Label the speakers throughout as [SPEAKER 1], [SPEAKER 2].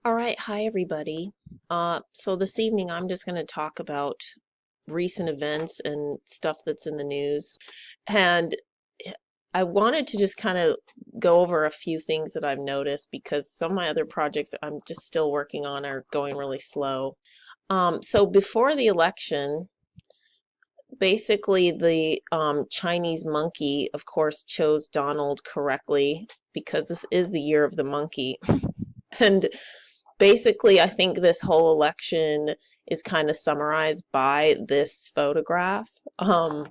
[SPEAKER 1] All right, hi everybody. So this evening I'm just going to talk about recent events and stuff that's in the news. And I wanted to just kind of go over a few things that I've noticed because some of my other projects I'm just still working on are going really slow. So before the election, basically the Chinese monkey, of course, chose Donald correctly because this is the year of the monkey. And basically, I think this whole election is kind of summarized by this photograph. The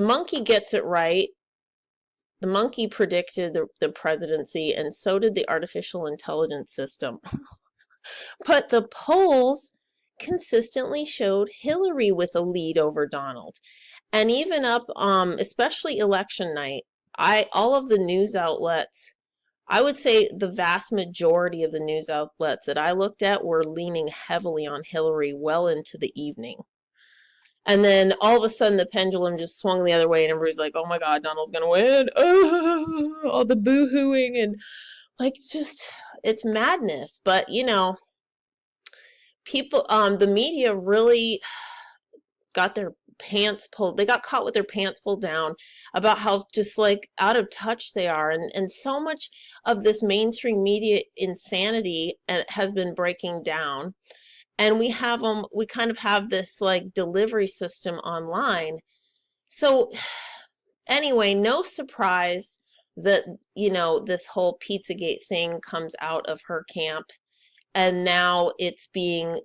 [SPEAKER 1] monkey gets it right. The monkey predicted the presidency, and so did the artificial intelligence system. But the polls consistently showed Hillary with a lead over Donald. And even up, especially election night, all of the news outlets, I would say the vast majority of the news outlets that I looked at were leaning heavily on Hillary well into the evening. And then all of a sudden the pendulum just swung the other way and everybody's like, oh my God, Donald's going to win. Oh, all the boo-hooing and like just, it's madness. But, people, the media really got their pants pulled, they got caught with their pants pulled down about how just like out of touch they are, and so much of this mainstream media insanity has been breaking down, and we kind of have this like delivery system online. So anyway, no surprise that this whole Pizzagate thing comes out of her camp, and now it's being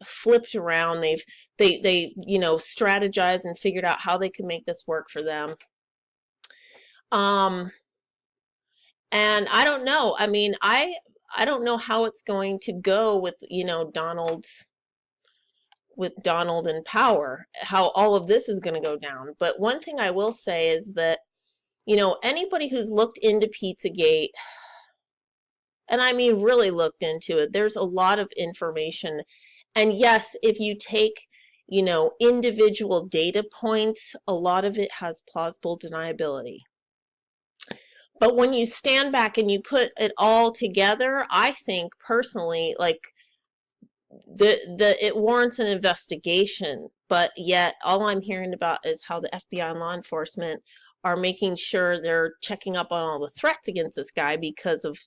[SPEAKER 1] flipped around. They strategized and figured out how they could make this work for them. And I don't know. I mean, I don't know how it's going to go with Donald in power, how all of this is going to go down. But one thing I will say is that anybody who's looked into Pizzagate, and I mean really looked into it, there's a lot of information. And yes, if you take individual data points, a lot of it has plausible deniability. But when you stand back and you put it all together, I think personally, like it warrants an investigation. But yet all I'm hearing about is how the FBI and law enforcement are making sure they're checking up on all the threats against this guy because of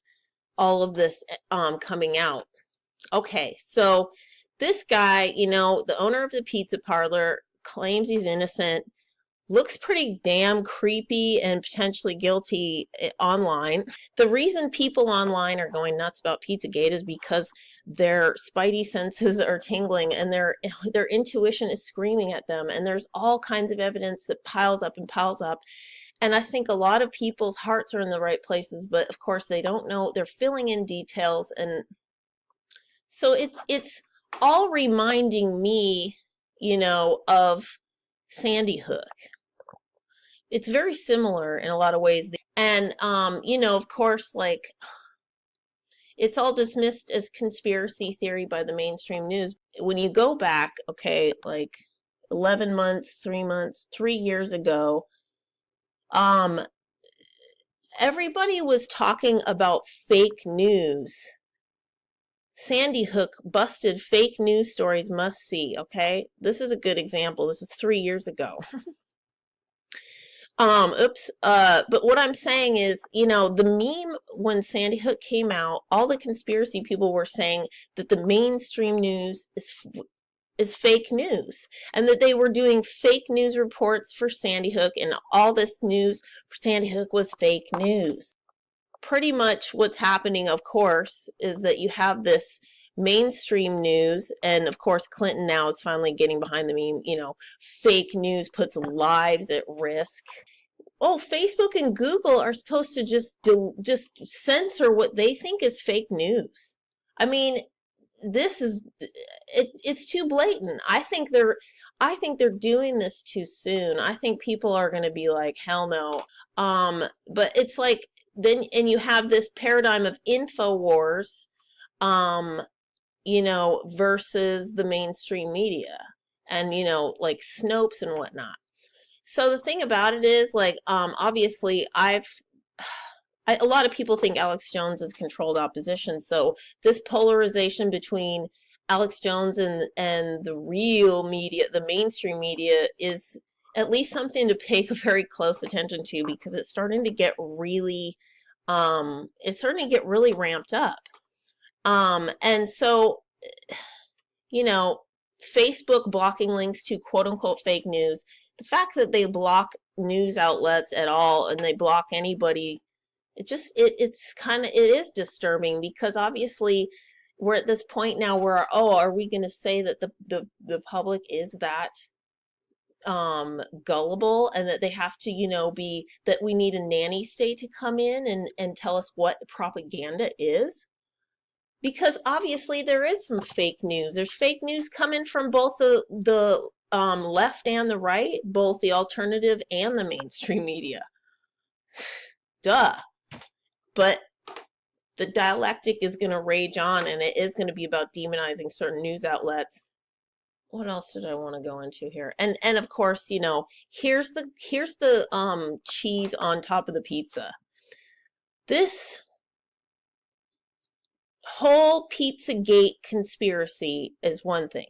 [SPEAKER 1] all of this coming out. Okay, so this guy, the owner of the pizza parlor, claims he's innocent, looks pretty damn creepy and potentially guilty online. The reason people online are going nuts about Pizzagate is because their spidey senses are tingling and their intuition is screaming at them, and there's all kinds of evidence that piles up and piles up. And I think a lot of people's hearts are in the right places, but of course they don't know. They're filling in details, and so it's all reminding me, of Sandy Hook. It's very similar in a lot of ways. And of course, like it's all dismissed as conspiracy theory by the mainstream news. When you go back, okay, like 11 months, 3 months, 3 years ago, everybody was talking about fake news. Sandy Hook busted fake news stories must see, okay? This is a good example. This is 3 years ago. But what I'm saying is, the meme when Sandy Hook came out, all the conspiracy people were saying that the mainstream news is fake news, and that they were doing fake news reports for Sandy Hook, and all this news for Sandy Hook was fake news. Pretty much what's happening, of course, is that you have this mainstream news, and of course Clinton now is finally getting behind the meme, fake news puts lives at risk. Oh, Facebook and Google are supposed to just censor what they think is fake news. I mean, this is it's too blatant. I think they're doing this too soon. I think people are going to be like, hell no. But it's like then, and you have this paradigm of InfoWars, versus the mainstream media, and like Snopes and whatnot. So the thing about it is, like, obviously a lot of people think Alex Jones is controlled opposition. So this polarization between Alex Jones and the real media, the mainstream media, is at least something to pay very close attention to, because it's starting to get really ramped up. And so, you know, Facebook blocking links to quote unquote fake news, the fact that they block news outlets at all and they block anybody, it is disturbing, because obviously we're at this point now where, oh, are we going to say that the public is that gullible, and that they have to, be, that we need a nanny state to come in and tell us what propaganda is? Because obviously there is some fake news. There's fake news coming from both the left and the right, both the alternative and the mainstream media. Duh. But the dialectic is going to rage on, and it is going to be about demonizing certain news outlets. What else did I want to go into here? And of course, here's the cheese on top of the pizza. This whole Pizzagate conspiracy is one thing.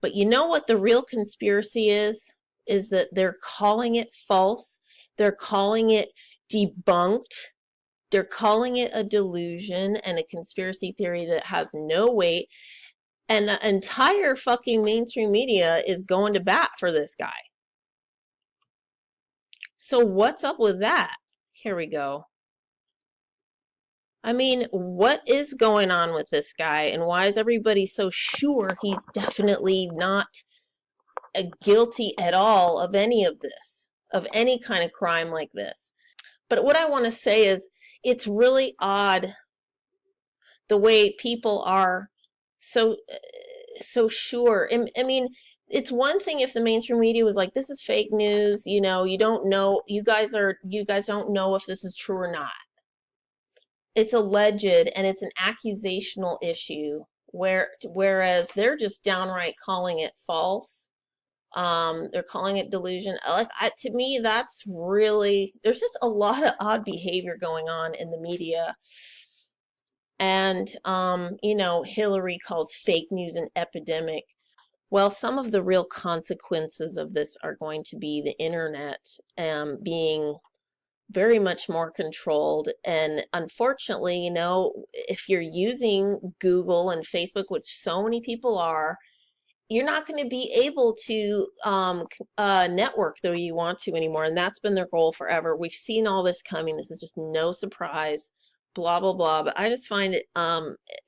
[SPEAKER 1] But you know what the real conspiracy is? Is that they're calling it false. They're calling it debunked. They're calling it a delusion and a conspiracy theory that has no weight. And the entire fucking mainstream media is going to bat for this guy. So what's up with that? Here we go. I mean, what is going on with this guy, and why is everybody so sure he's definitely not guilty at all of any of this, of any kind of crime like this? But what I want to say is, it's really odd the way people are so sure. I mean, it's one thing if the mainstream media was like, this is fake news, you don't know, you guys don't know if this is true or not. It's alleged, and it's an accusational issue, whereas they're just downright calling it false. They're calling it delusion. To me, that's really, there's just a lot of odd behavior going on in the media. And, Hillary calls fake news an epidemic. Well, some of the real consequences of this are going to be the internet being very much more controlled. And unfortunately, if you're using Google and Facebook, which so many people are, you're not going to be able to network the way you want to anymore. And that's been their goal forever. We've seen all this coming. This is just no surprise, blah, blah, blah. But I just find it,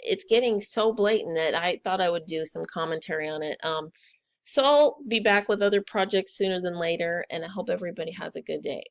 [SPEAKER 1] it's getting so blatant that I thought I would do some commentary on it. So I'll be back with other projects sooner than later, and I hope everybody has a good day.